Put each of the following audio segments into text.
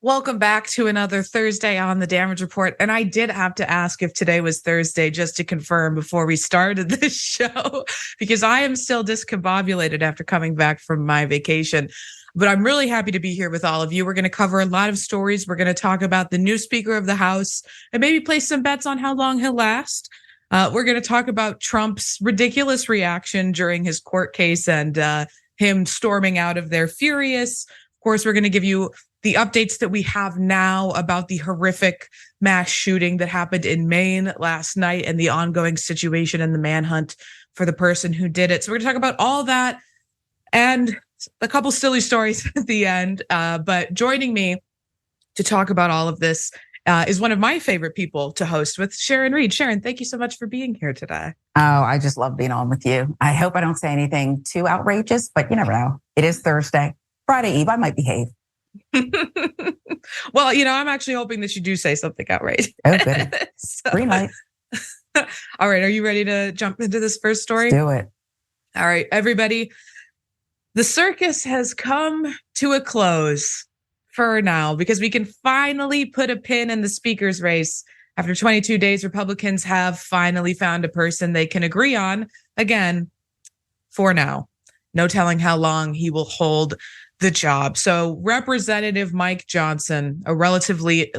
Welcome back to another Thursday on the Damage Report. And I did have to ask if today was Thursday just to confirm before we started this show, because I am still discombobulated after coming back from my vacation. But I'm really happy to be here with all of you. We're going to cover a lot of stories. We're going to talk about the new Speaker of the House and maybe place some bets on how long he'll last. We're going to talk about Trump's ridiculous reaction during his court case and him storming out of there furious. Of course, we're going to give you the updates that we have now about the horrific mass shooting that happened in Maine last night and the ongoing situation and the manhunt for the person who did it. So we're going to talk about all that and a couple silly stories at the end. But joining me to talk about all of this is one of my favorite people to host with, Sharon Reed. Sharon, thank you so much for being here today. Oh, I just love being on with you. I hope I don't say anything too outrageous, but you never know. It is Thursday. Friday Eve, I might behave. Well, I'm actually hoping that you do say something outrageous. Oh, good. Green light. All right. Are you ready to jump into this first story? Let's do it. All right, everybody. The circus has come to a close for now because we can finally put a pin in the speaker's race. After 22 days, Republicans have finally found a person they can agree on again for now. No telling how long he will hold the job. So Representative Mike Johnson, a relatively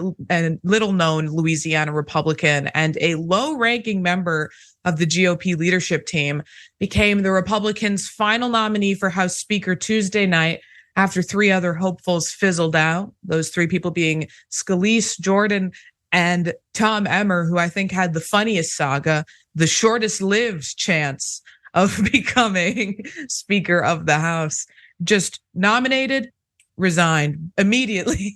little known Louisiana Republican and a low ranking member of the GOP leadership team, became the Republicans' final nominee for House Speaker Tuesday night after three other hopefuls fizzled out. Those three people being Scalise, Jordan, and Tom Emmer, who I think had the funniest saga, the shortest lived chance of becoming Speaker of the House. Just nominated, resigned immediately.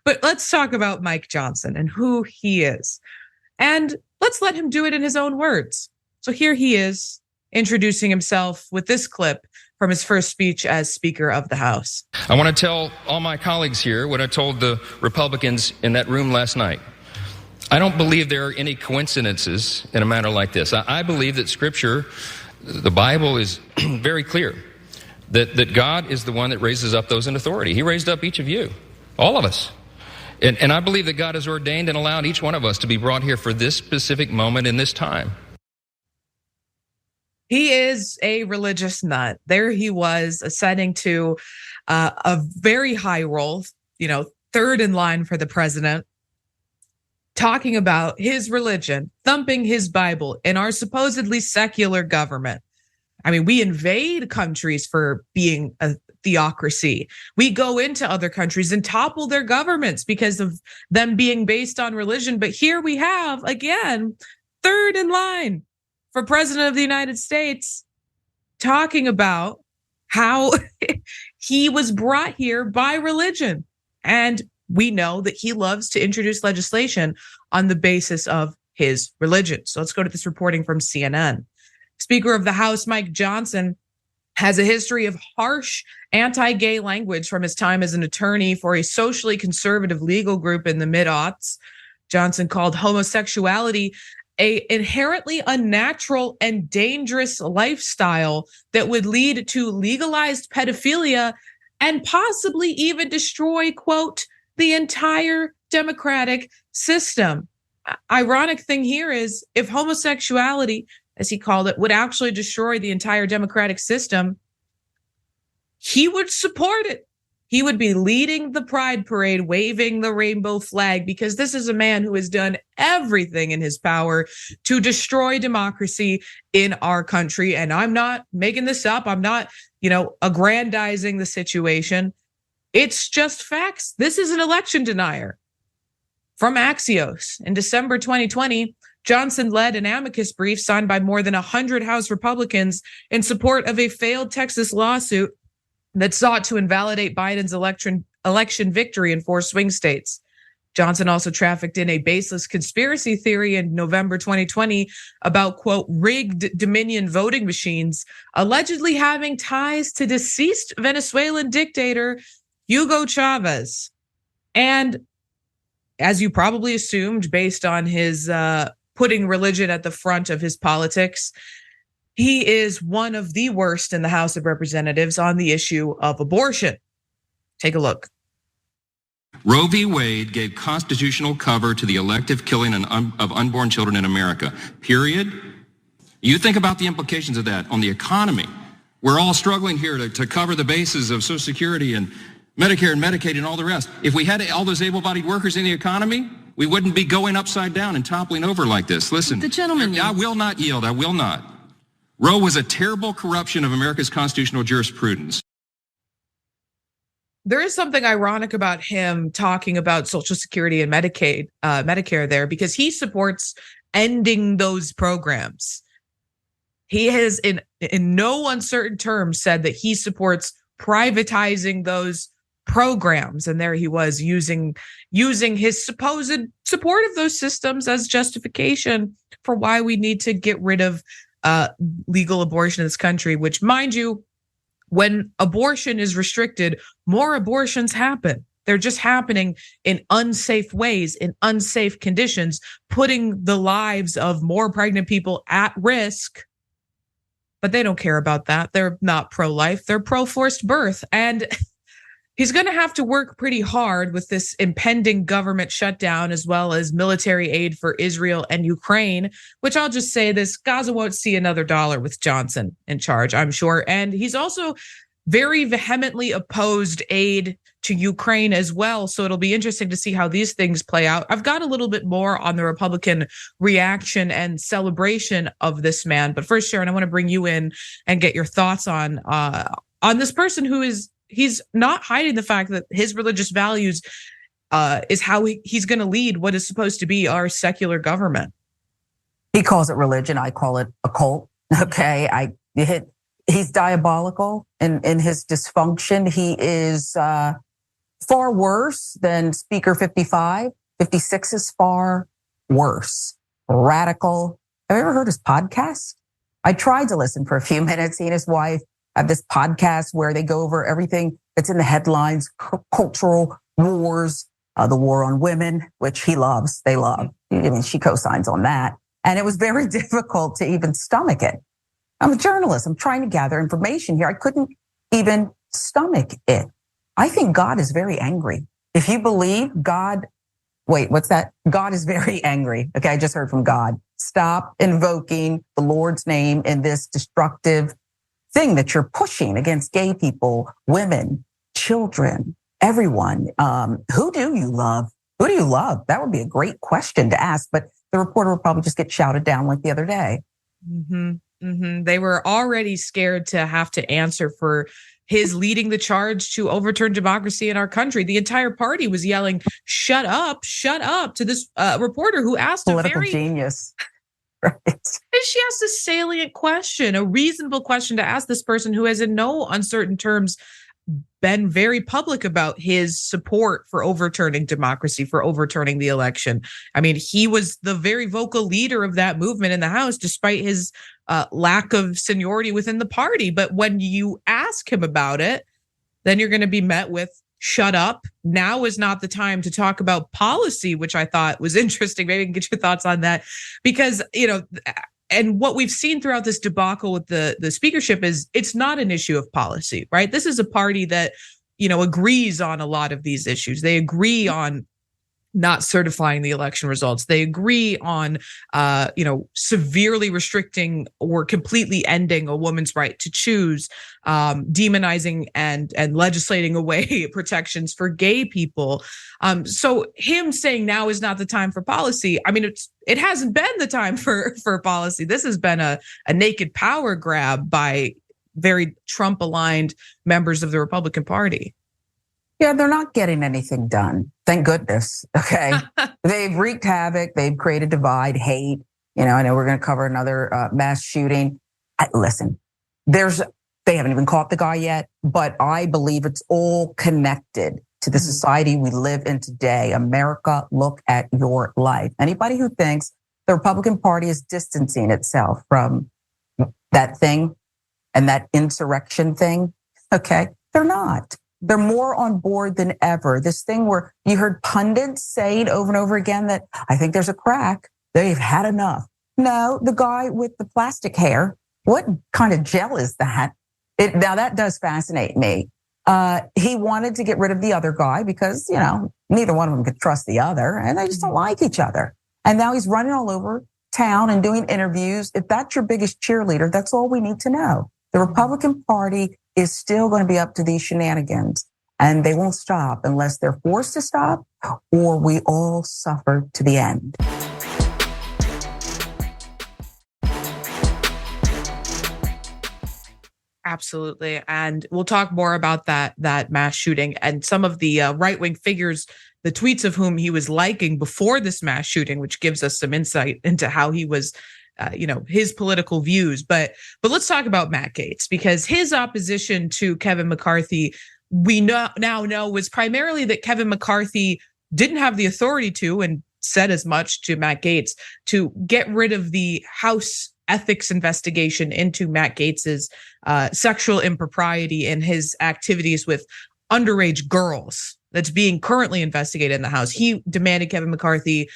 But let's talk about Mike Johnson and who he is. And let's let him do it in his own words. So here he is introducing himself with this clip from his first speech as Speaker of the House. I want to tell all my colleagues here what I told the Republicans in that room last night. I don't believe there are any coincidences in a matter like this. I believe that Scripture, the Bible, is very clear. That God is the one that raises up those in authority. He raised up each of you, all of us. And I believe that God has ordained and allowed each one of us to be brought here for this specific moment in this time. He is a religious nut. There he was, ascending to a very high role, third in line for the president, talking about his religion, thumping his Bible in our supposedly secular government. I mean, we invade countries for being a theocracy. We go into other countries and topple their governments because of them being based on religion. But here we have, again, third in line for President of the United States, talking about how he was brought here by religion. And we know that he loves to introduce legislation on the basis of his religion. So let's go to this reporting from CNN. Speaker of the House Mike Johnson has a history of harsh anti-gay language from his time as an attorney for a socially conservative legal group in the mid-aughts. Johnson called homosexuality an inherently unnatural and dangerous lifestyle that would lead to legalized pedophilia and possibly even destroy, quote, the entire democratic system. Ironic thing here is if homosexuality, as he called it, would actually destroy the entire democratic system, he would support it. He would be leading the pride parade, waving the rainbow flag, because this is a man who has done everything in his power to destroy democracy in our country. And I'm not making this up. I'm not, aggrandizing the situation. It's just facts. This is an election denier. From Axios in December 2020, Johnson led an amicus brief signed by more than 100 House Republicans in support of a failed Texas lawsuit that sought to invalidate Biden's election victory in 4 swing states. Johnson also trafficked in a baseless conspiracy theory in November 2020 about, quote, rigged Dominion voting machines, allegedly having ties to deceased Venezuelan dictator Hugo Chavez. And as you probably assumed, based on his putting religion at the front of his politics, he is one of the worst in the House of Representatives on the issue of abortion. Take a look. Roe v. Wade gave constitutional cover to the elective killing of unborn children in America, period. You think about the implications of that on the economy. We're all struggling here to cover the bases of Social Security and Medicare and Medicaid and all the rest. If we had all those able-bodied workers in the economy, we wouldn't be going upside down and toppling over like this. Listen, the gentleman, I will not yield. I will not. Roe was a terrible corruption of America's constitutional jurisprudence. There is something ironic about him talking about Social Security and Medicare there, because he supports ending those programs. He has in no uncertain terms said that he supports privatizing those programs. And there he was using his supposed support of those systems as justification for why we need to get rid of legal abortion in this country, which, mind you, when abortion is restricted, more abortions happen. They're just happening in unsafe ways, in unsafe conditions, putting the lives of more pregnant people at risk. But they don't care about that. They're not pro-life. They're pro-forced birth. And he's going to have to work pretty hard with this impending government shutdown, as well as military aid for Israel and Ukraine, which I'll just say this: Gaza won't see another dollar with Johnson in charge, I'm sure. And he's also very vehemently opposed aid to Ukraine as well. So it'll be interesting to see how these things play out. I've got a little bit more on the Republican reaction and celebration of this man. But first, Sharon, I want to bring you in and get your thoughts on this person who he's not hiding the fact that his religious values is how he's going to lead what is supposed to be our secular government. He calls it religion. I call it a cult. Okay. He's diabolical in his dysfunction. He is far worse than Speaker 55. 56 is far worse. Radical. Have you ever heard his podcast? I tried to listen for a few minutes. He and his wife have this podcast where they go over everything that's in the headlines, cultural wars, the war on women, which he loves. They love. I mean, she co-signs on that. And it was very difficult to even stomach it. I'm a journalist. I'm trying to gather information here. I couldn't even stomach it. I think God is very angry. If you believe God, wait, what's that? God is very angry. Okay, I just heard from God. Stop invoking the Lord's name in this destructive thing that you're pushing against gay people, women, children, everyone. Who do you love? Who do you love? That would be a great question to ask, but the reporter would probably just get shouted down like the other day. They were already scared to have to answer for his leading the charge to overturn democracy in our country. The entire party was yelling, shut up to this reporter who asked political genius. Right. And she asked a salient question, a reasonable question to ask this person who has in no uncertain terms been very public about his support for overturning democracy, for overturning the election. I mean, he was the very vocal leader of that movement in the House, despite his lack of seniority within the party. But when you ask him about it, then you're going to be met with, shut up. Now is not the time to talk about policy, which I thought was interesting. Maybe I can get your thoughts on that, because, and what we've seen throughout this debacle with the speakership is it's not an issue of policy, right? This is a party that, agrees on a lot of these issues. They agree on not certifying the election results. They agree on, severely restricting or completely ending a woman's right to choose, demonizing and legislating away protections for gay people. So him saying now is not the time for policy. I mean, it hasn't been the time for policy. This has been a naked power grab by very Trump-aligned members of the Republican Party. Yeah, they're not getting anything done. Thank goodness. Okay. They've wreaked havoc. They've created divide, hate. I know we're going to cover another mass shooting. Listen, they haven't even caught the guy yet, but I believe it's all connected to the society we live in today. America, look at your life. Anybody who thinks the Republican Party is distancing itself from that thing and that insurrection thing, okay, they're not. They're more on board than ever. This thing where you heard pundits saying over and over again that I think there's a crack. They've had enough. No, the guy with the plastic hair, what kind of gel is that? Now that does fascinate me. He wanted to get rid of the other guy because, neither one of them could trust the other and they just don't like each other. And now he's running all over town and doing interviews. If that's your biggest cheerleader, that's all we need to know. The Republican Party is still going to be up to these shenanigans, and they won't stop unless they're forced to stop or we all suffer to the end. Absolutely. And we'll talk more about that mass shooting and some of the right-wing figures, the tweets of whom he was liking before this mass shooting, which gives us some insight into how he was, his political views. But let's talk about Matt Gaetz, because his opposition to Kevin McCarthy, we now know, was primarily that Kevin McCarthy didn't have the authority to, and said as much to Matt Gaetz, to get rid of the House ethics investigation into Matt Gaetz's sexual impropriety and his activities with underage girls that's being currently investigated in the House. He demanded Kevin McCarthy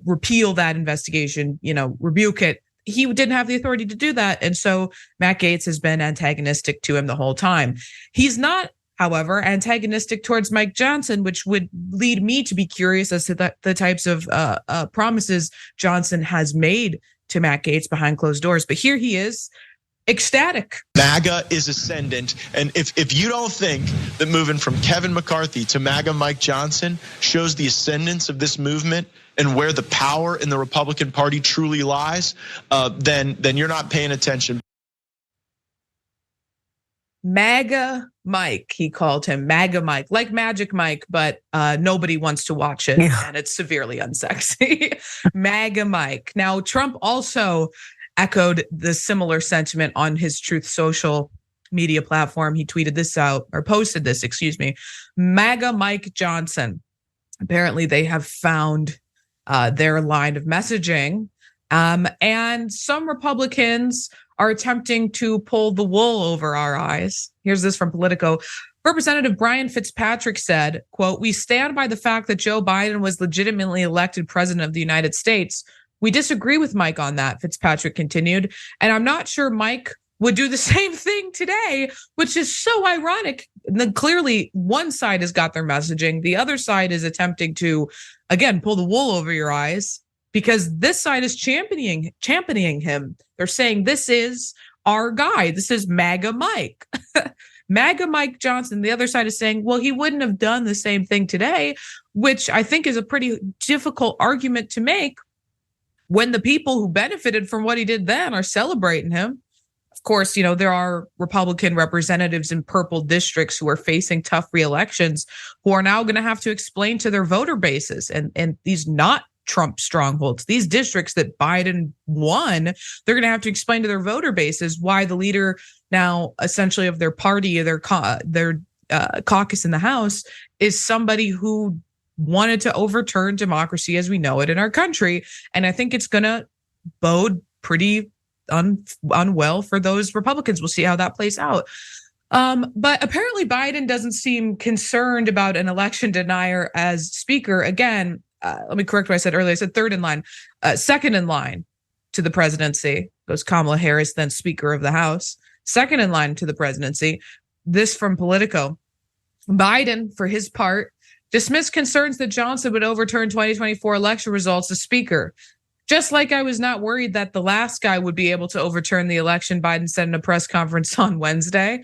repeal that investigation, rebuke it. He didn't have the authority to do that. And so Matt Gaetz has been antagonistic to him the whole time. He's not, however, antagonistic towards Mike Johnson, which would lead me to be curious as to the types of promises Johnson has made to Matt Gaetz behind closed doors. But here he is, ecstatic. MAGA is ascendant. And if you don't think that moving from Kevin McCarthy to MAGA Mike Johnson shows the ascendance of this movement and where the power in the Republican Party truly lies, then you're not paying attention. MAGA Mike, he called him MAGA Mike, like Magic Mike, but nobody wants to watch it, and it's severely unsexy. MAGA Mike. Now, Trump also echoed the similar sentiment on his Truth Social media platform. He tweeted this out, or posted this, MAGA Mike Johnson. Apparently, they have found their line of messaging, and some Republicans are attempting to pull the wool over our eyes. Here's this from Politico. Representative Brian Fitzpatrick said, quote, "We stand by the fact that Joe Biden was legitimately elected president of the United States. We disagree with Mike on that," Fitzpatrick continued. "And I'm not sure Mike would do the same thing today," which is so ironic. And then clearly one side has got their messaging. The other side is attempting to, again, pull the wool over your eyes, because this side is championing him. They're saying this is our guy. This is MAGA Mike. MAGA Mike Johnson. The other side is saying, well, he wouldn't have done the same thing today, which I think is a pretty difficult argument to make when the people who benefited from what he did then are celebrating him. Of course, there are Republican representatives in purple districts who are facing tough re-elections who are now going to have to explain to their voter bases and these not Trump strongholds, these districts that Biden won, they're going to have to explain to their voter bases why the leader now essentially of their party, their caucus in the House, is somebody who wanted to overturn democracy as we know it in our country. And I think it's going to bode pretty unwell for those Republicans. We'll see how that plays out. But apparently Biden doesn't seem concerned about an election denier as speaker. Again, let me correct what I said earlier. I said third in line. Second in line to the presidency goes Kamala Harris, then Speaker of the House. Second in line to the presidency. This from Politico. Biden, for his part, dismissed concerns that Johnson would overturn 2024 election results as Speaker. Just like I was not worried that the last guy would be able to overturn the election, Biden said in a press conference on Wednesday.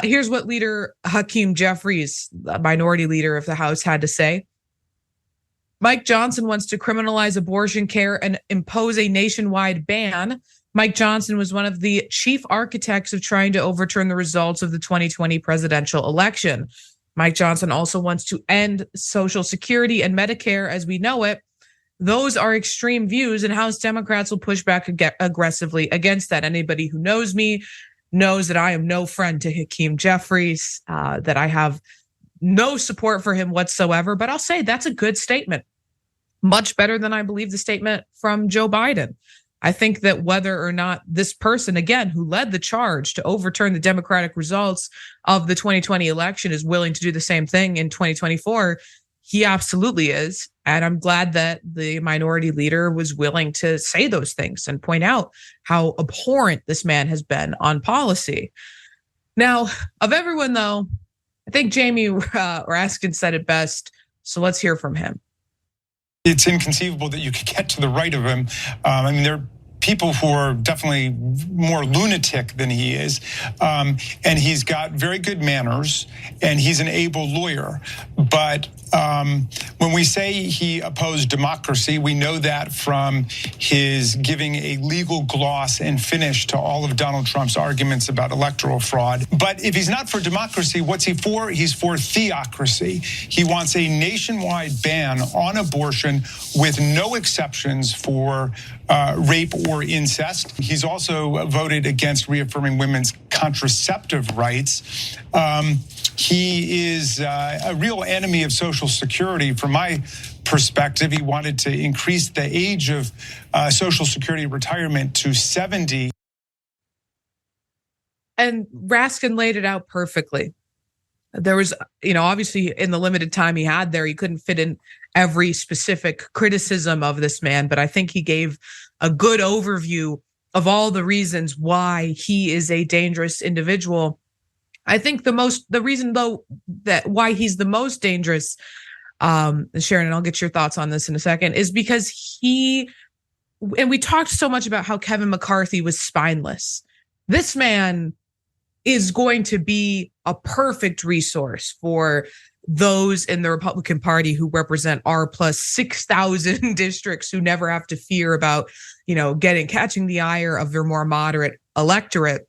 Here's what Leader Hakeem Jeffries, the minority leader of the House, had to say. Mike Johnson wants to criminalize abortion care and impose a nationwide ban. Mike Johnson was one of the chief architects of trying to overturn the results of the 2020 presidential election. Mike Johnson also wants to end Social Security and Medicare as we know it. Those are extreme views, and House Democrats will push back aggressively against that. Anybody who knows me knows that I am no friend to Hakeem Jeffries, that I have no support for him whatsoever. But I'll say that's a good statement. Much better than I believe the statement from Joe Biden. I think that whether or not this person, again, who led the charge to overturn the Democratic results of the 2020 election is willing to do the same thing in 2024, he absolutely is. And I'm glad that the minority leader was willing to say those things and point out how abhorrent this man has been on policy. Now, of everyone, though, I think Jamie Raskin said it best. So let's hear from him. It's inconceivable that you could get to the right of him. I mean, there are people who are definitely more lunatic than he is. And he's got very good manners, and he's an able lawyer. But when we say he opposed democracy, we know that from his giving a legal gloss and finish to all of Donald Trump's arguments about electoral fraud. But if he's not for democracy, what's he for? He's for theocracy. He wants a nationwide ban on abortion with no exceptions for rape or incest. He's also voted against reaffirming women's contraceptive rights. He is a real enemy of Social Security. From my perspective, he wanted to increase the age of Social Security retirement to 70. And Raskin laid it out perfectly. There was, obviously in the limited time he had there, he couldn't fit in every specific criticism of this man, but I think he gave a good overview of all the reasons why he is a dangerous individual. I think the reason though that why he's the most dangerous, Sharon, and I'll get your thoughts on this in a second, is because and we talked so much about how Kevin McCarthy was spineless. This man is going to be a perfect resource for those in the Republican Party who represent our plus 6,000 districts who never have to fear about, catching the ire of their more moderate electorate.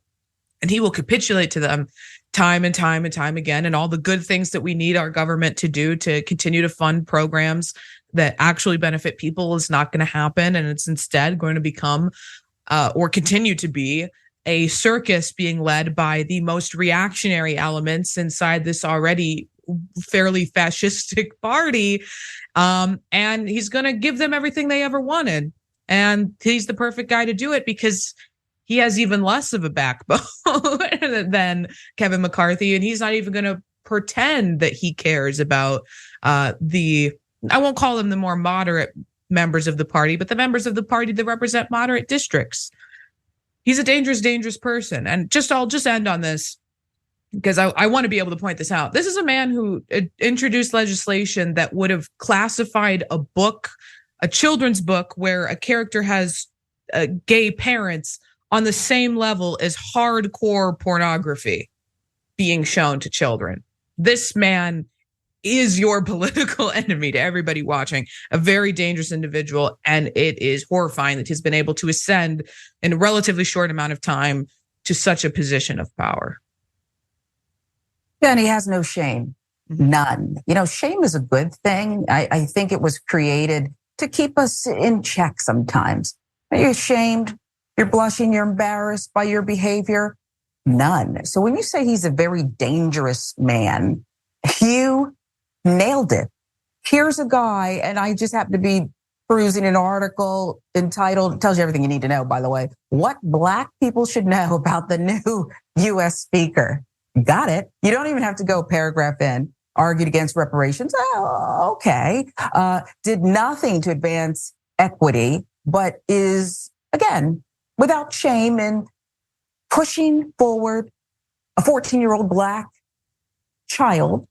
And he will capitulate to them time and time and time again. And all the good things that we need our government to do to continue to fund programs that actually benefit people is not going to happen. And it's instead going to become or continue to be a circus being led by the most reactionary elements inside this already fairly fascistic party. And he's going to give them everything they ever wanted. And he's the perfect guy to do it because he has even less of a backbone than Kevin McCarthy. And he's not even going to pretend that he cares about I won't call them the more moderate members of the party, but the members of the party that represent moderate districts. He's a dangerous, dangerous person. And I'll just end on this because I want to be able to point this out. This is a man who introduced legislation that would have classified a book, a children's book, where a character has gay parents on the same level as hardcore pornography being shown to children. This man is your political enemy to everybody watching, a very dangerous individual. And it is horrifying that he's been able to ascend in a relatively short amount of time to such a position of power. Yeah, and he has no shame, none. Shame is a good thing. I think it was created to keep us in check sometimes. Are you ashamed? You're blushing, you're embarrassed by your behavior? None. So when you say he's a very dangerous man, you nailed it. Here's a guy, and I just happen to be perusing an article entitled, tells you everything you need to know, by the way, what Black people should know about the new U.S. Speaker. Got it. You don't even have to go paragraph in. Argued against reparations. Oh, okay. Did nothing to advance equity, but is, again, without shame in pushing forward a 14-year-old Black child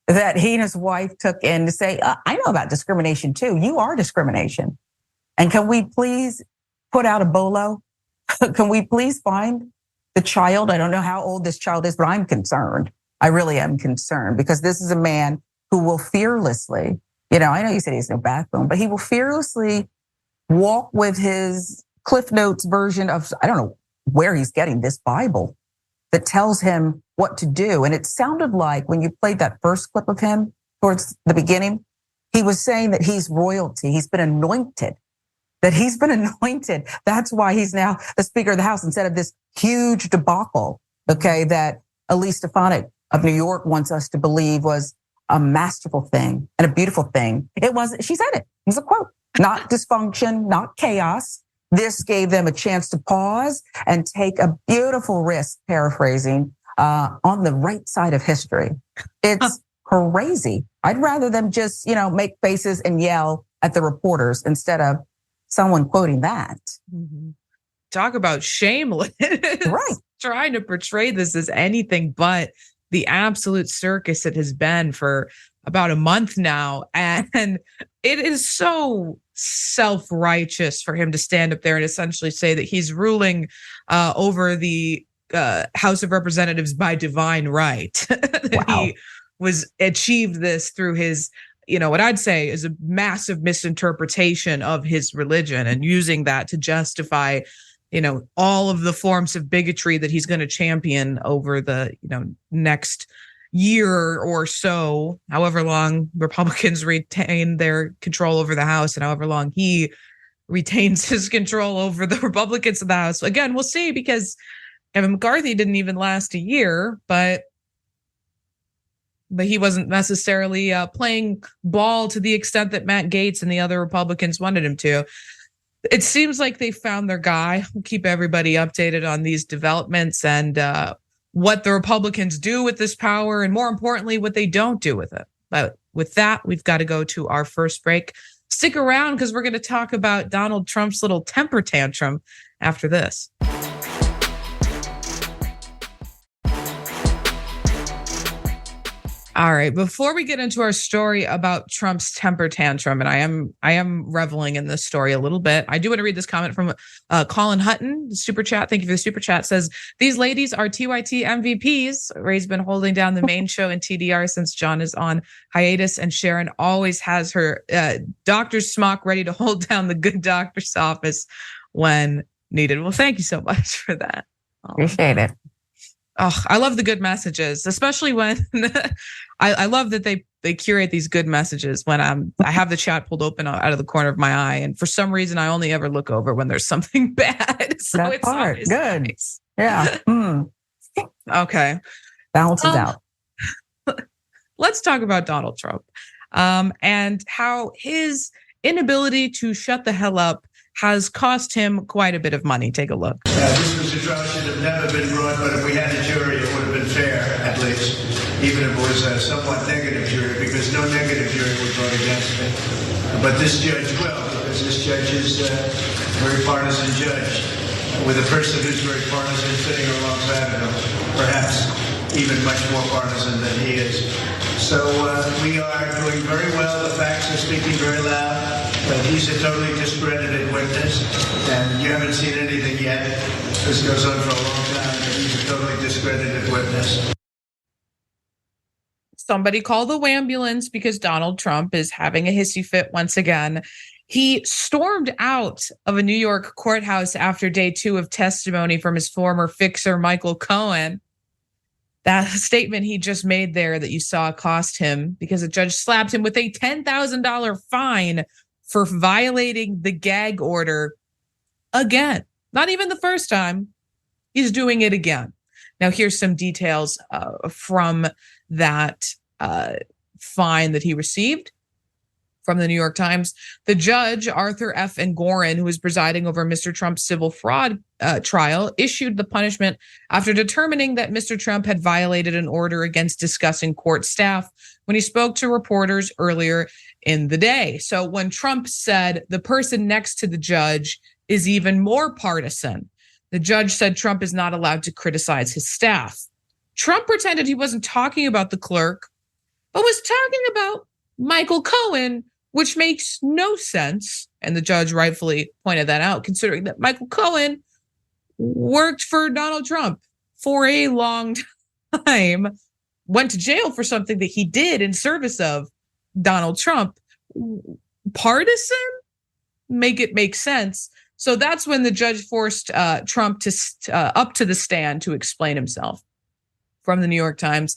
that he and his wife took in to say, I know about discrimination too. You are discrimination. And can we please put out a bolo? Can we please find the child? I don't know how old this child is, but I'm concerned. I really am concerned because this is a man who will fearlessly, I know you said he has no backbone, but he will fearlessly walk with his Cliff Notes version of, I don't know where he's getting this Bible that tells him what to do. And it sounded like when you played that first clip of him towards the beginning, he was saying that he's royalty. He's been anointed, That's why he's now the Speaker of the House instead of this huge debacle, that Elise Stefanik of New York wants us to believe was a masterful thing and a beautiful thing. It wasn't. She said it. It was a quote. Not dysfunction, not chaos. This gave them a chance to pause and take a beautiful risk, paraphrasing, on the right side of history. It's crazy. I'd rather them just, make faces and yell at the reporters instead of someone quoting that. Mm-hmm. Talk about shameless. Right. Trying to portray this as anything but the absolute circus it has been for about a month now. And it is so self-righteous for him to stand up there and essentially say that he's ruling over the House of Representatives by divine right. That Wow. he was achieved this through his, what I'd say is a massive misinterpretation of his religion, and using that to justify, all of the forms of bigotry that he's going to champion over the, next year or so, however long Republicans retain their control over the House and however long he retains his control over the Republicans in the House. Again, we'll see, because Kevin McCarthy didn't even last a year, but he wasn't necessarily playing ball to the extent that Matt Gaetz and the other Republicans wanted him to. It seems like they found their guy. We'll keep everybody updated on these developments and what the Republicans do with this power, and more importantly, what they don't do with it. But with that, we've got to go to our first break. Stick around, because we're going to talk about Donald Trump's little temper tantrum after this. All right, before we get into our story about Trump's temper tantrum, and I am reveling in this story a little bit, I do want to read this comment from Colin Hutton, the super chat. Thank you for the super chat. Says, these ladies are TYT MVPs. Ray's been holding down the main show in TDR since John is on hiatus, and Sharon always has her doctor's smock ready to hold down the good doctor's office when needed. Well, thank you so much for that. Appreciate it. Oh, I love the good messages, especially when I love that they curate these good messages when I have the chat pulled open out of the corner of my eye, and for some reason I only ever look over when there's something bad. So that it's part. always Good. Nice. Yeah. Okay. Balances out. Let's talk about Donald Trump and how his inability to shut the hell up has cost him quite a bit of money. Take a look. This was a trial should have never been brought, but if we had a jury, it would have been fair, at least, even if it was a somewhat negative jury, because no negative jury would vote against me. But this judge will, because this judge is a very partisan judge, with a person who's very partisan sitting alongside of him, perhaps even much more partisan than he is. So we are doing very well. The facts are speaking very loud. He's a totally discredited witness, and you haven't seen anything yet. This goes on for a long time, but he's a totally discredited witness. Somebody call the ambulance, because Donald Trump is having a hissy fit once again. He stormed out of a New York courthouse after day 2 of testimony from his former fixer, Michael Cohen. That statement he just made there that you saw cost him, because a judge slapped him with a $10,000 fine for violating the gag order again. Not even the first time. He's doing it again. Now, here's some details from that fine that he received from the New York Times. The judge, Arthur F. Engoron, who was presiding over Mr. Trump's civil fraud trial, issued the punishment after determining that Mr. Trump had violated an order against discussing court staff when he spoke to reporters earlier in the day. So when Trump said the person next to the judge is even more partisan, the judge said Trump is not allowed to criticize his staff. Trump pretended he wasn't talking about the clerk, but was talking about Michael Cohen, which makes no sense. And the judge rightfully pointed that out, considering that Michael Cohen worked for Donald Trump for a long time, went to jail for something that he did in service of Donald Trump. Partisan? Make it make sense. So that's when the judge forced Trump to up to the stand to explain himself. From the New York Times.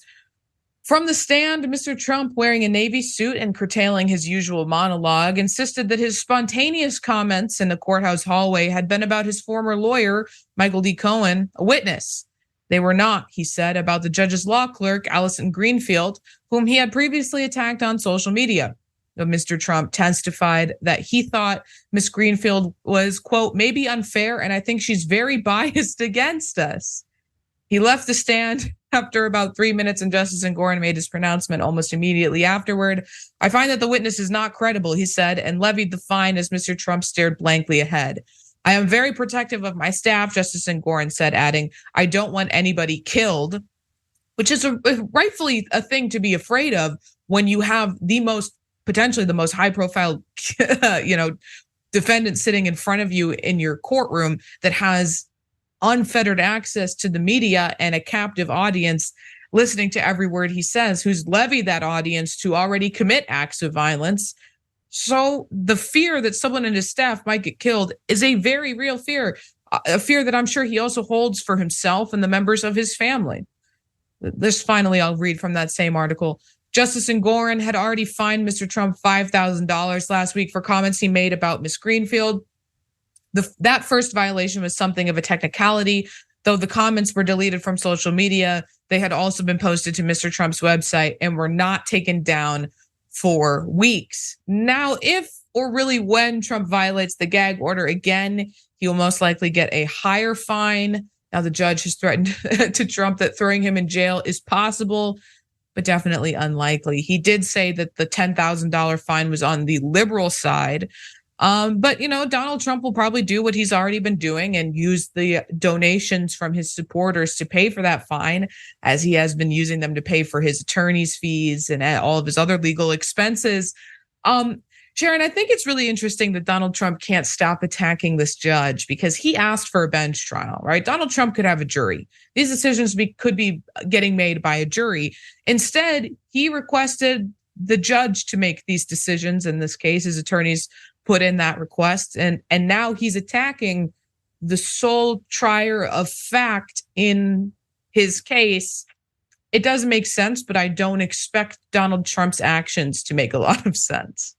From the stand, Mr. Trump, wearing a Navy suit and curtailing his usual monologue, insisted that his spontaneous comments in the courthouse hallway had been about his former lawyer, Michael D. Cohen, a witness. They were not, he said, about the judge's law clerk, Allison Greenfield, whom he had previously attacked on social media. But Mr. Trump testified that he thought Ms. Greenfield was, quote, maybe unfair, and I think she's very biased against us. He left the stand after about 3 minutes, and Justice Engoron made his pronouncement almost immediately afterward. I find that the witness is not credible, he said, and levied the fine as Mr. Trump stared blankly ahead. I am very protective of my staff, Justice Engoron said, adding, I don't want anybody killed, which is rightfully a thing to be afraid of when you have potentially the most high profile, defendant sitting in front of you in your courtroom that has unfettered access to the media and a captive audience listening to every word he says, who's levied that audience to already commit acts of violence. So the fear that someone in his staff might get killed is a very real fear, a fear that I'm sure he also holds for himself and the members of his family. This finally, I'll read from that same article. Justice Engoron had already fined Mr. Trump $5,000 last week for comments he made about Ms. Greenfield. That first violation was something of a technicality. Though the comments were deleted from social media, they had also been posted to Mr. Trump's website and were not taken down for weeks. Now, if or really when Trump violates the gag order again, he will most likely get a higher fine. Now, the judge has threatened to Trump that throwing him in jail is possible, but definitely unlikely. He did say that the $10,000 fine was on the liberal side. But Donald Trump will probably do what he's already been doing and use the donations from his supporters to pay for that fine, as he has been using them to pay for his attorney's fees and all of his other legal expenses. Sharon, I think it's really interesting that Donald Trump can't stop attacking this judge because he asked for a bench trial, right? Donald Trump could have a jury. These decisions could be getting made by a jury. Instead, he requested the judge to make these decisions. In this case, his attorneys put in that request, and now he's attacking the sole trier of fact in his case. It doesn't make sense, but I don't expect Donald Trump's actions to make a lot of sense.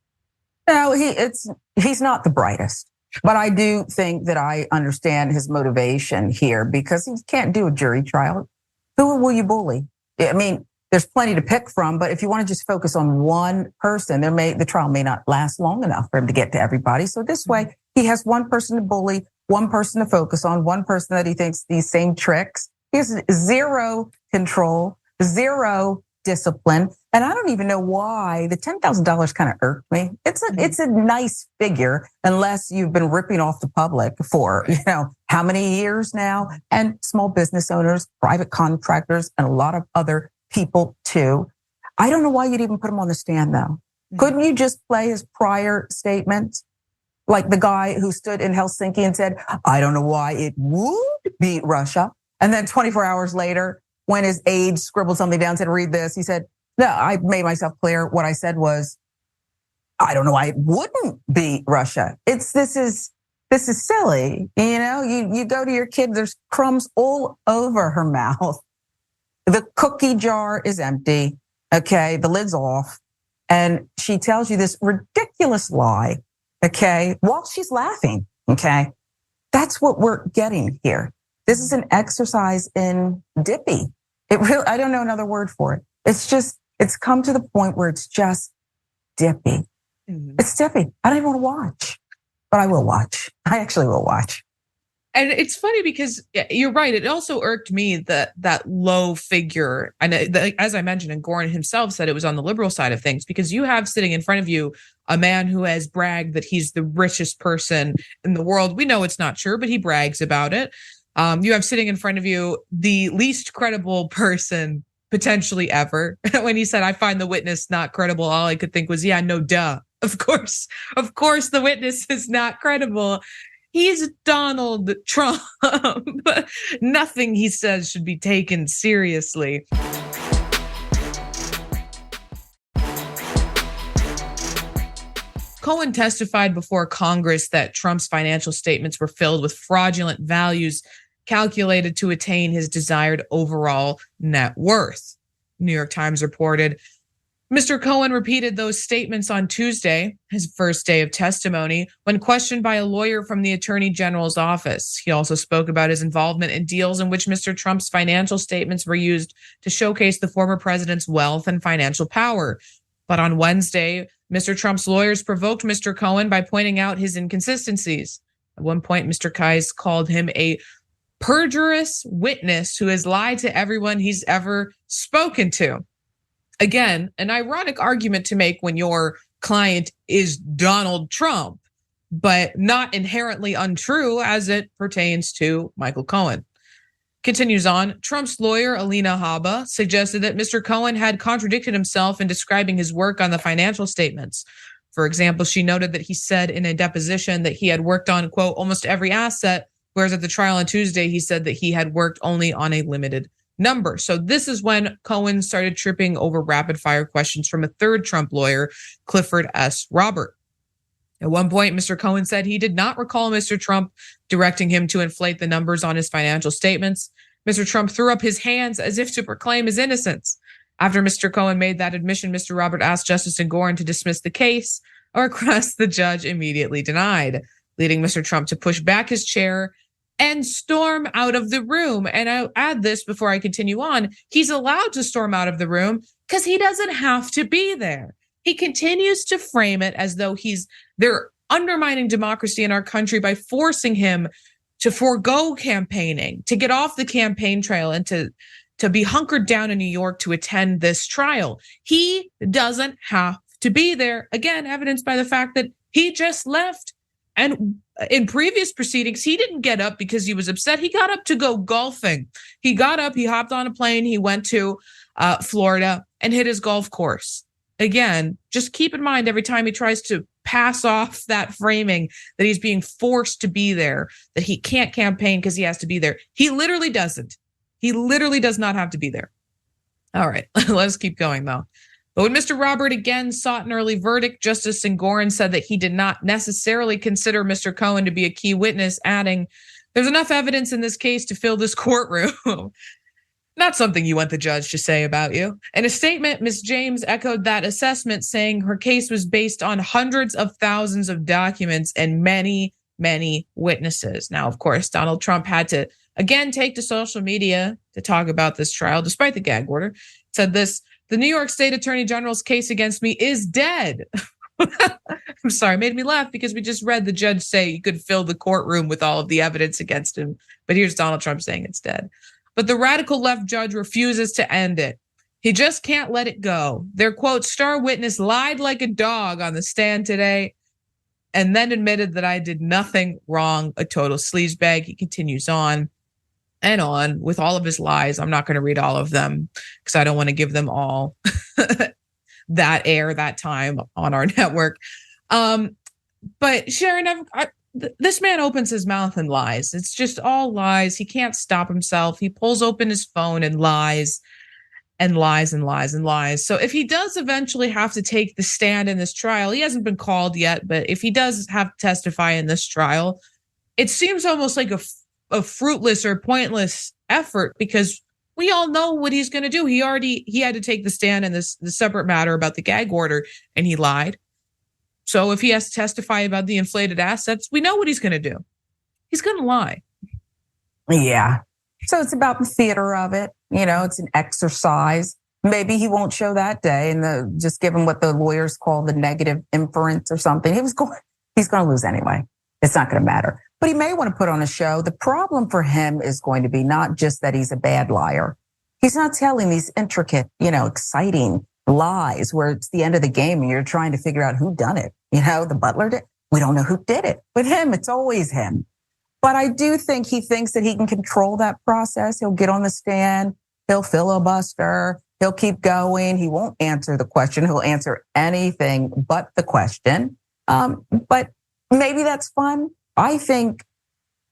No, he's not the brightest, but I do think that I understand his motivation here because he can't do a jury trial. Who will you bully? I mean, there's plenty to pick from, but if you want to just focus on one person, the trial may not last long enough for him to get to everybody. So this way, he has one person to bully, one person to focus on, one person that he thinks these same tricks. He has zero control, zero discipline. And I don't even know why the $10,000 kind of irked me. It's a nice figure unless you've been ripping off the public for, how many years now, and small business owners, private contractors, and a lot of other people too. I don't know why you'd even put him on the stand though. Couldn't you just play his prior statement? Like the guy who stood in Helsinki and said, I don't know why it would beat Russia. And then 24 hours later, when his aide scribbled something down, said, read this. He said, no, I made myself clear. What I said was, I don't know why it wouldn't beat Russia. This is silly. You go to your kid, there's crumbs all over her mouth. The cookie jar is empty. Okay. The lid's off. And she tells you this ridiculous lie. Okay. While she's laughing. Okay. That's what we're getting here. This is an exercise in dippy. I don't know another word for it. It's come to the point where it's just dippy. Mm-hmm. It's dippy. I don't even want to watch, but I will watch. I actually will watch. And it's funny because you're right. It also irked me that low figure. And as I mentioned, and Engoron himself said it was on the liberal side of things, because you have sitting in front of you a man who has bragged that he's the richest person in the world. We know it's not true, but he brags about it. You have sitting in front of you the least credible person potentially ever. When he said, I find the witness not credible, all I could think was, yeah, no, duh. Of course, the witness is not credible. He's Donald Trump. Nothing he says should be taken seriously. Cohen testified before Congress that Trump's financial statements were filled with fraudulent values calculated to attain his desired overall net worth. New York Times reported. Mr. Cohen repeated those statements on Tuesday, his first day of testimony, when questioned by a lawyer from the Attorney General's office. He also spoke about his involvement in deals in which Mr. Trump's financial statements were used to showcase the former president's wealth and financial power. But on Wednesday, Mr. Trump's lawyers provoked Mr. Cohen by pointing out his inconsistencies. At one point, Mr. Kais called him a perjurious witness who has lied to everyone he's ever spoken to. Again, an ironic argument to make when your client is Donald Trump, but not inherently untrue as it pertains to Michael Cohen. Continues on, Trump's lawyer, Alina Habba, suggested that Mr. Cohen had contradicted himself in describing his work on the financial statements. For example, she noted that he said in a deposition that he had worked on, quote, almost every asset, whereas at the trial on Tuesday, he said that he had worked only on a limited number. So this is when Cohen started tripping over rapid fire questions from a third Trump lawyer, Clifford S. Robert. At one point, Mr. Cohen said he did not recall Mr. Trump directing him to inflate the numbers on his financial statements. Mr. Trump threw up his hands as if to proclaim his innocence. After Mr. Cohen made that admission, Mr. Robert asked Justice Engoron to dismiss the case, a request the judge immediately denied, leading Mr. Trump to push back his chair and storm out of the room. And I'll add this before I continue on. He's allowed to storm out of the room because he doesn't have to be there. He continues to frame it as though they're undermining democracy in our country by forcing him to forego campaigning, to get off the campaign trail, and to be hunkered down in New York to attend this trial. He doesn't have to be there. Again, evidenced by the fact that he just left. And in previous proceedings, he didn't get up because he was upset. He got up to go golfing. He got up, he hopped on a plane, he went to Florida and hit his golf course. Again, just keep in mind every time he tries to pass off that framing that he's being forced to be there, that he can't campaign because he has to be there. He literally doesn't. He literally does not have to be there. All right, let's keep going though. But when Mr. Robert again sought an early verdict, Justice Engoron said that he did not necessarily consider Mr. Cohen to be a key witness, adding, "There's enough evidence in this case to fill this courtroom." Not something you want the judge to say about you. In a statement, Ms. James echoed that assessment, saying her case was based on hundreds of thousands of documents and many, many witnesses. Now, of course, Donald Trump had to again take to social media to talk about this trial, despite the gag order. Said this, "The New York State Attorney General's case against me is dead." I'm sorry, it made me laugh because we just read the judge say you could fill the courtroom with all of the evidence against him. But here's Donald Trump saying it's dead. But the radical left judge refuses to end it. He just can't let it go. Their, quote, star witness lied like a dog on the stand today and then admitted that I did nothing wrong, a total sleazebag. He continues on and on with all of his lies. I'm not going to read all of them because I don't want to give them all that air, that time on our network. But Sharon, this man opens his mouth and lies. It's just all lies. He can't stop himself. He pulls open his phone and lies and lies and lies and lies. So if he does eventually have to take the stand in this trial, he hasn't been called yet, but if he does have to testify in this trial, it seems almost like a fruitless or pointless effort because we all know what he's going to do. He had to take the stand in the separate matter about the gag order and he lied. So if he has to testify about the inflated assets, we know what he's going to do. He's going to lie. Yeah. So it's about the theater of it. You know, it's an exercise. Maybe he won't show that day and just give him what the lawyers call the negative inference or something. He's going to lose anyway. It's not going to matter. But he may want to put on a show. The problem for him is going to be not just that he's a bad liar. He's not telling these intricate, exciting lies where it's the end of the game and you're trying to figure out who done it. The butler did. We don't know who did it. With him, it's always him. But I do think he thinks that he can control that process. He'll get on the stand. He'll filibuster. He'll keep going. He won't answer the question. He'll answer anything but the question. But maybe that's fun. I think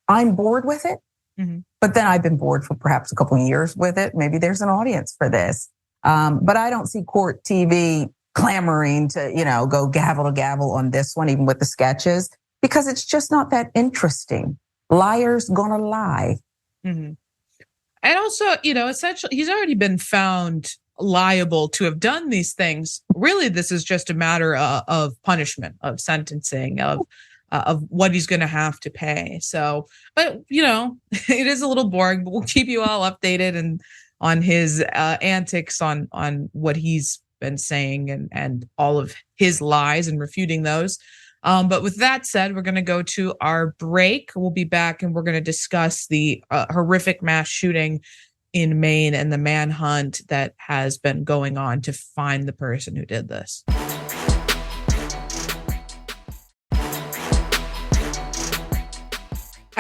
I'm bored with it. Mm-hmm. But then I've been bored for perhaps a couple of years with it. Maybe there's an audience for this. But I don't see court TV clamoring to, go gavel to gavel on this one, even with the sketches, because it's just not that interesting. Liars gonna lie. Mm-hmm. And also, essentially, he's already been found liable to have done these things. Really, this is just a matter of punishment, of sentencing, of what he's going to have to pay. So, but, it is a little boring, but we'll keep you all updated and on his antics on what he's been saying and all of his lies and refuting those. But with that said, we're going to go to our break. We'll be back and we're going to discuss the horrific mass shooting in Maine and the manhunt that has been going on to find the person who did this.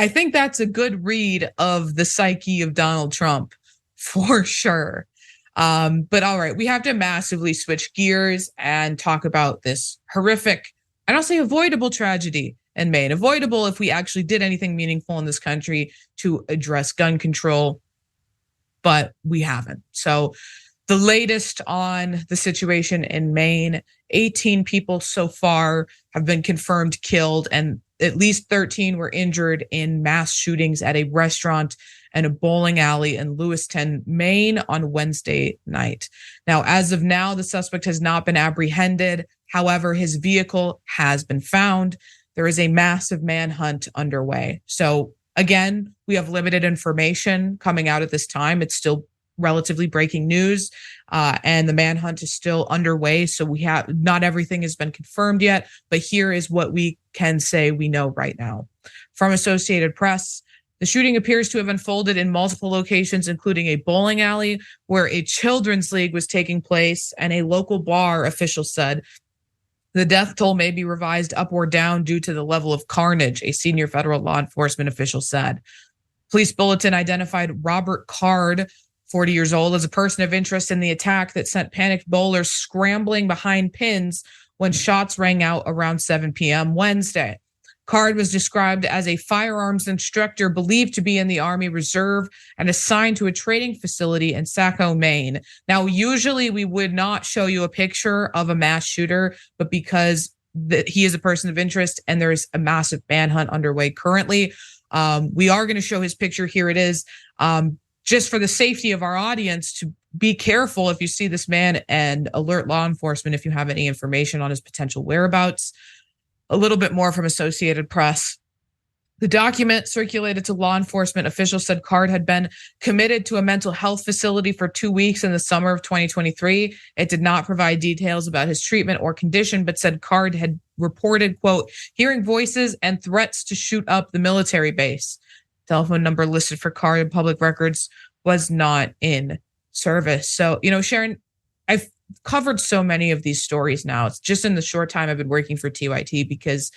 I think that's a good read of the psyche of Donald Trump for sure. But all right, we have to massively switch gears and talk about this horrific, I don't say avoidable tragedy in Maine. Avoidable if we actually did anything meaningful in this country to address gun control, but we haven't. So the latest on the situation in Maine, 18 people so far have been confirmed killed, and at least 13 were injured in mass shootings at a restaurant and a bowling alley in Lewiston, Maine on Wednesday night. Now, as of now, the suspect has not been apprehended. However, his vehicle has been found. There is a massive manhunt underway. So again, we have limited information coming out at this time. It's still relatively breaking news, and the manhunt is still underway. So not everything has been confirmed yet, but here is what we can say we know right now. From Associated Press, the shooting appears to have unfolded in multiple locations, including a bowling alley where a children's league was taking place, and a local bar, officials said. The death toll may be revised up or down due to the level of carnage, a senior federal law enforcement official said. Police bulletin identified Robert Card, 40 years old, as a person of interest in the attack that sent panicked bowlers scrambling behind pins when shots rang out around 7 p.m. Wednesday. Card was described as a firearms instructor believed to be in the Army Reserve and assigned to a training facility in Saco, Maine. Now, usually we would not show you a picture of a mass shooter, but because he is a person of interest and there's a massive manhunt underway currently, we are going to show his picture. Here it is. Just for the safety of our audience, to be careful if you see this man and alert law enforcement if you have any information on his potential whereabouts. A little bit more from Associated Press. The document circulated to law enforcement officials said Card had been committed to a mental health facility for 2 weeks in the summer of 2023. It did not provide details about his treatment or condition, but said Card had reported, quote, hearing voices and threats to shoot up the military base. Telephone number listed for Card in public records was not in service. So, Sharon, I've covered so many of these stories now. It's just in the short time I've been working for TYT, because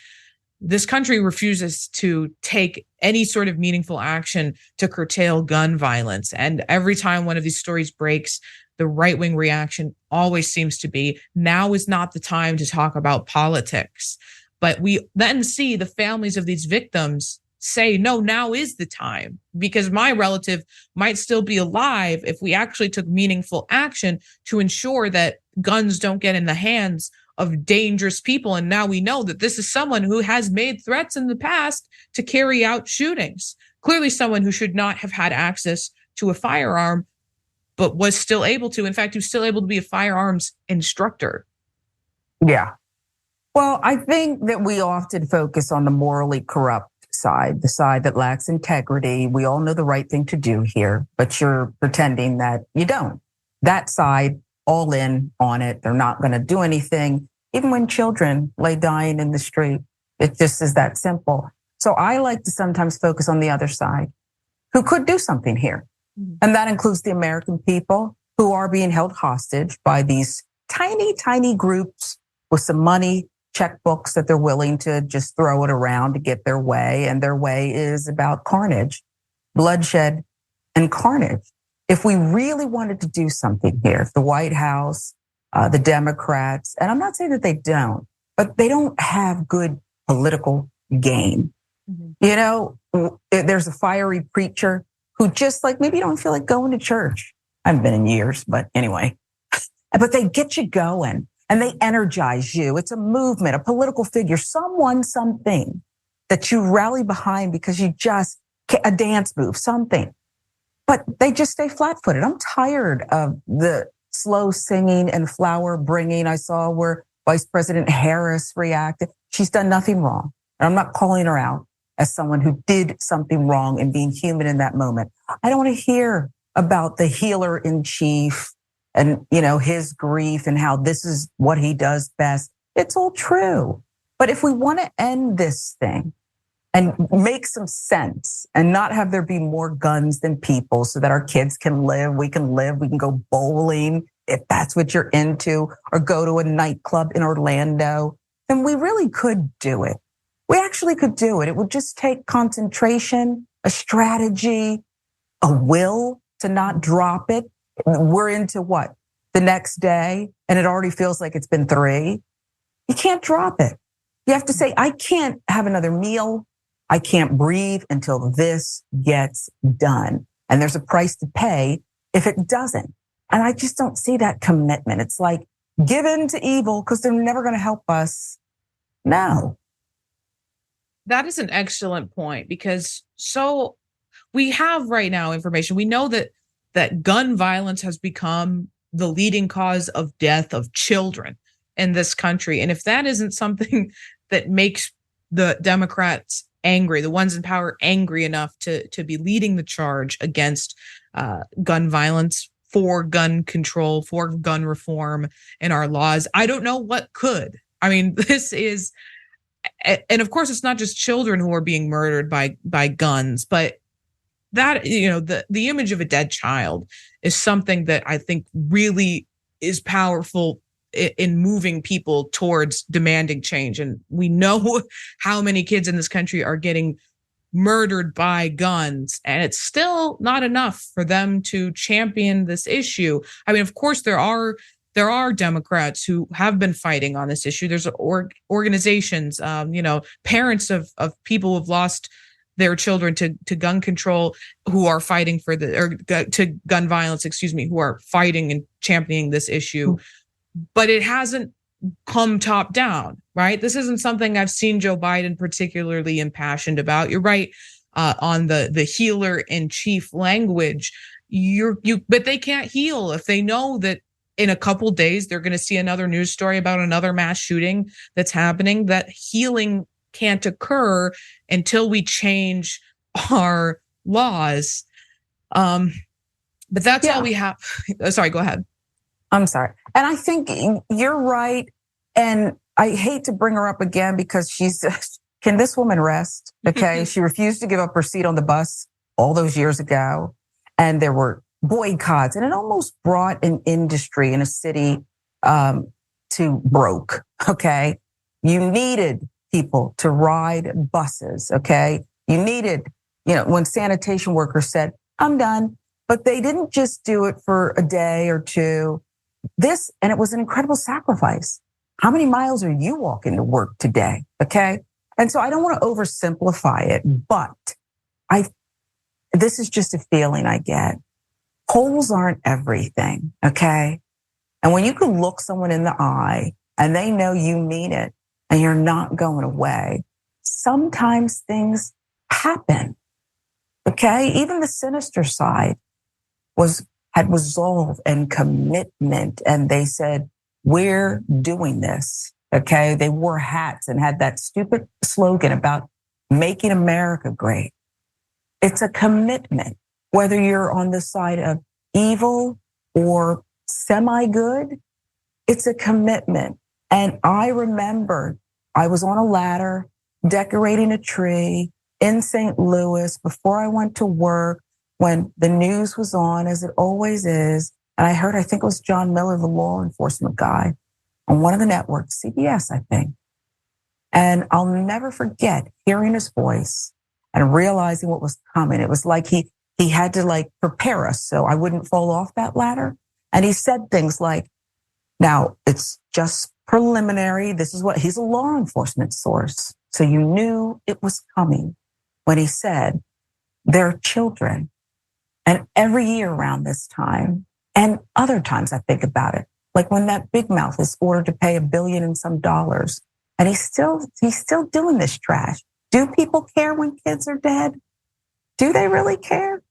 this country refuses to take any sort of meaningful action to curtail gun violence. And every time one of these stories breaks, the right-wing reaction always seems to be, now is not the time to talk about politics. But we then see the families of these victims say, no, now is the time, because my relative might still be alive if we actually took meaningful action to ensure that guns don't get in the hands of dangerous people. And now we know that this is someone who has made threats in the past to carry out shootings. Clearly someone who should not have had access to a firearm, but was still able to. In fact, he was still able to be a firearms instructor. Yeah. Well, I think that we often focus on the morally corrupt side, the side that lacks integrity. We all know the right thing to do here, but you're pretending that you don't. That side, all in on it. They're not going to do anything, even when children lay dying in the street. It just is that simple. So I like to sometimes focus on the other side, who could do something here. And that includes the American people who are being held hostage by these tiny, tiny groups with some money, checkbooks that they're willing to just throw it around to get their way. And their way is about carnage, bloodshed, and carnage. If we really wanted to do something here, if the White House, the Democrats, and I'm not saying that they don't, but they don't have good political game. There's a fiery preacher who just maybe you don't feel like going to church. I haven't been in years, but anyway. But they get you going. And they energize you. It's a movement, a political figure, someone, something that you rally behind because you just, a dance move, something. But they just stay flat-footed. I'm tired of the slow singing and flower bringing. I saw where Vice President Harris reacted. She's done nothing wrong. And I'm not calling her out as someone who did something wrong and being human in that moment. I don't want to hear about the healer in chief and, his grief and how this is what he does best. It's all true. But if we want to end this thing and make some sense and not have there be more guns than people so that our kids can live, we can go bowling if that's what you're into, or go to a nightclub in Orlando, then we really could do it We actually could do it. It would just take concentration, a strategy, a will to not drop it. We're into what? The next day, and it already feels like it's been 3. You can't drop it. You have to say, I can't have another meal. I can't breathe until this gets done. And there's a price to pay if it doesn't. And I just don't see that commitment. It's like, give in to evil because they're never going to help us. No. That is an excellent point, because so we have right now information. We know that gun violence has become the leading cause of death of children in this country. And if that isn't something that makes the Democrats angry, the ones in power angry enough to be leading the charge against gun violence, for gun control, for gun reform in our laws, I don't know what could. I mean, this is, and of course, it's not just children who are being murdered by guns, but that, the image of a dead child is something that I think really is powerful in moving people towards demanding change. And we know how many kids in this country are getting murdered by guns, and it's still not enough for them to champion this issue. I mean, of course, there are Democrats who have been fighting on this issue. There's organizations, parents of people who've lost their children to gun control, who are fighting to gun violence, who are fighting and championing this issue. But it hasn't come top down, right? This isn't something I've seen Joe Biden particularly impassioned about. You're right on the healer in chief language. But they can't heal if they know that in a couple days they're going to see another news story about another mass shooting that's happening. That healing can't occur until we change our laws. But that's all we have. Sorry, go ahead. I'm sorry. And I think you're right. And I hate to bring her up again because can this woman rest? Okay. She refused to give up her seat on the bus all those years ago. And there were boycotts, and it almost brought an industry in a city to broke. Okay. You needed people to ride buses. Okay. You needed, when sanitation workers said, I'm done, but they didn't just do it for a day or two. And it was an incredible sacrifice. How many miles are you walking to work today? Okay. And so I don't want to oversimplify it, but this is just a feeling I get. Polls aren't everything. Okay. And when you can look someone in the eye and they know you mean it and you're not going away, sometimes things happen. Okay. Even the sinister side had resolve and commitment. And they said, we're doing this. Okay. They wore hats and had that stupid slogan about making America great. It's a commitment, whether you're on the side of evil or semi-good, it's a commitment. And I remember I was on a ladder decorating a tree in St. Louis before I went to work, when the news was on, as it always is. And I heard, I think it was John Miller, the law enforcement guy, on one of the networks, CBS, I think. And I'll never forget hearing his voice and realizing what was coming. It was like he had to prepare us so I wouldn't fall off that ladder. And he said things like, now it's just preliminary. This is what he's a law enforcement source. So you knew it was coming when he said, they're children. And every year around this time, and other times I think about it, like when that big mouth is ordered to pay $1 billion and some dollars, and he's still doing this trash. Do people care when kids are dead? Do they really care?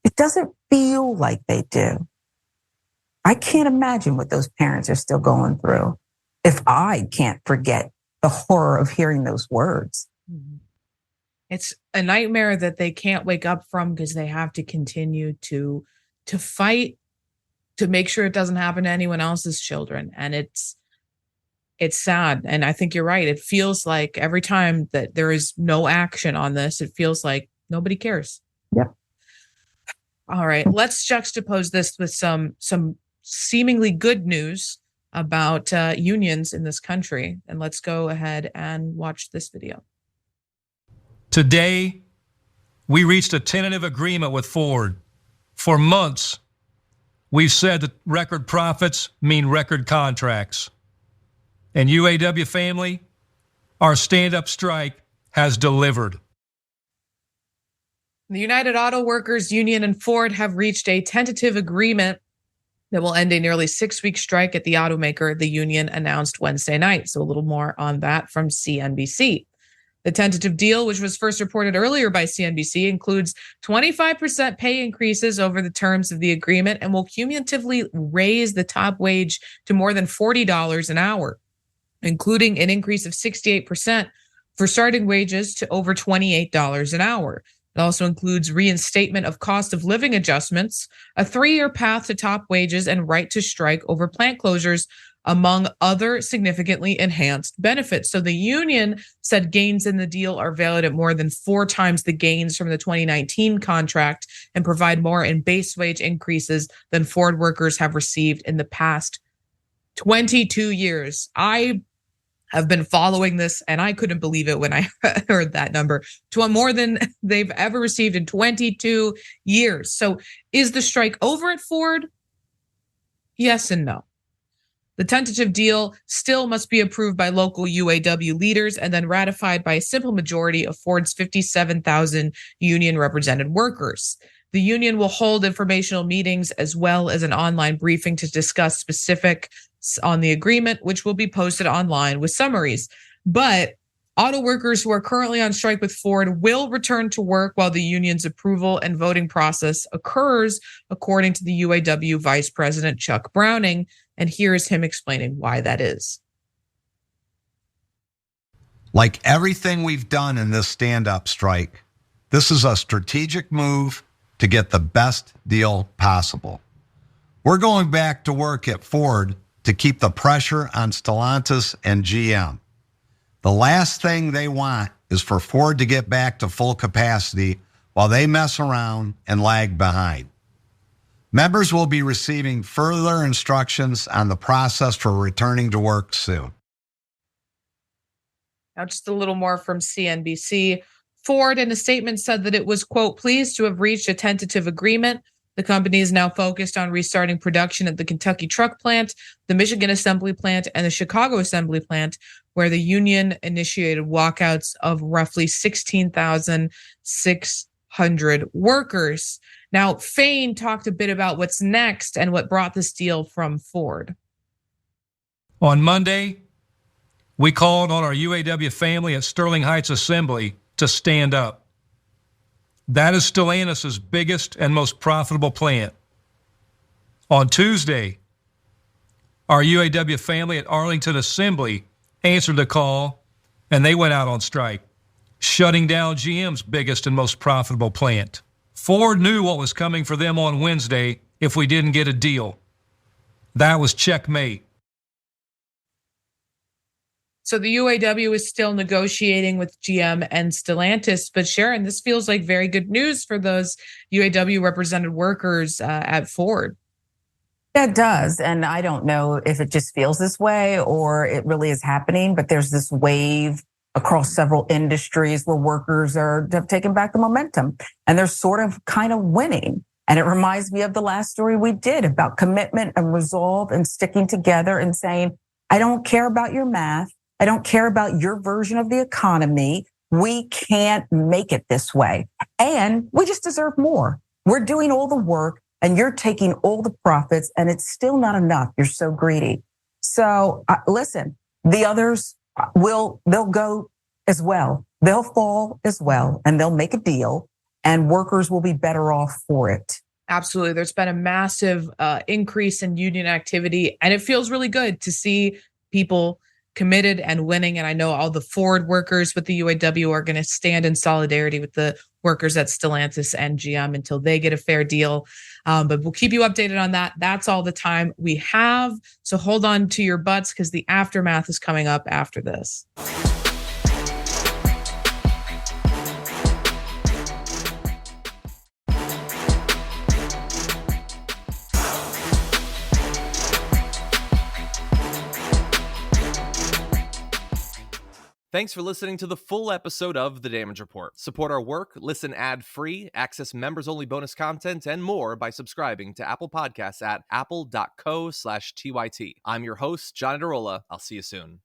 It doesn't feel like they do. I can't imagine what those parents are still going through if I can't forget the horror of hearing those words. It's a nightmare that they can't wake up from because they have to continue to fight to make sure it doesn't happen to anyone else's children. And it's sad. And I think you're right. It feels like every time that there is no action on this, it feels like nobody cares. Yep. All right. Let's juxtapose this with some seemingly good news. about unions in this country. And let's go ahead and watch this video. Today, we reached a tentative agreement with Ford. For months, we've said that record profits mean record contracts. And UAW family, our stand-up strike has delivered. The United Auto Workers Union and Ford have reached a tentative agreement that will end a nearly 6-week strike at the automaker, the union announced Wednesday night. So a little more on that from CNBC. The tentative deal, which was first reported earlier by CNBC, includes 25% pay increases over the terms of the agreement and will cumulatively raise the top wage to more than $40 an hour, including an increase of 68% for starting wages to over $28 an hour. It also includes reinstatement of cost of living adjustments, a 3-year path to top wages, and right to strike over plant closures, among other significantly enhanced benefits. So the union said gains in the deal are valued at more than 4 times the gains from the 2019 contract and provide more in base wage increases than Ford workers have received in the past 22 years. I have been following this, and I couldn't believe it when I heard that number. More than they've ever received in 22 years. So is the strike over at Ford? Yes and no. The tentative deal still must be approved by local UAW leaders and then ratified by a simple majority of Ford's 57,000 union represented workers. The union will hold informational meetings as well as an online briefing to discuss specifics on the agreement, which will be posted online with summaries. But auto workers who are currently on strike with Ford will return to work while the union's approval and voting process occurs, according to the UAW Vice President Chuck Browning. And here's him explaining why that is. Like everything we've done in this stand-up strike, this is a strategic move to get the best deal possible. We're going back to work at Ford to keep the pressure on Stellantis and GM. The last thing they want is for Ford to get back to full capacity while they mess around and lag behind. Members will be receiving further instructions on the process for returning to work soon. Now, just a little more from CNBC. Ford, in a statement, said that it was, quote, pleased to have reached a tentative agreement. The company is now focused on restarting production at the Kentucky truck plant, the Michigan assembly plant, and the Chicago assembly plant, where the union initiated walkouts of roughly 16,600 workers. Now, Fain talked a bit about what's next and what brought this deal from Ford. On Monday, we called on our UAW family at Sterling Heights Assembly to stand up. That is Stellantis' biggest and most profitable plant. On Tuesday, our UAW family at Arlington Assembly answered the call, and they went out on strike, shutting down GM's biggest and most profitable plant. Ford knew what was coming for them on Wednesday if we didn't get a deal. That was checkmate. So the UAW is still negotiating with GM and Stellantis, but Sharon, this feels like very good news for those UAW represented workers at Ford. It does. And I don't know if it just feels this way or it really is happening, but there's this wave across several industries where workers have taken back the momentum and they're sort of kind of winning. And it reminds me of the last story we did about commitment and resolve and sticking together and saying, I don't care about your math. I don't care about your version of the economy. We can't make it this way. And we just deserve more. We're doing all the work and you're taking all the profits and it's still not enough. You're so greedy. So listen, the others they'll go as well. They'll fall as well and they'll make a deal and workers will be better off for it. Absolutely. There's been a massive increase in union activity and it feels really good to see people committed and winning. And I know all the Ford workers with the UAW are going to stand in solidarity with the workers at Stellantis and GM until they get a fair deal. But we'll keep you updated on that. That's all the time we have. So hold on to your butts because the aftermath is coming up after this. Thanks for listening to the full episode of The Damage Report. Support our work, listen ad-free, access members-only bonus content, and more by subscribing to Apple Podcasts at apple.co/TYT. I'm your host, John Adarola. I'll see you soon.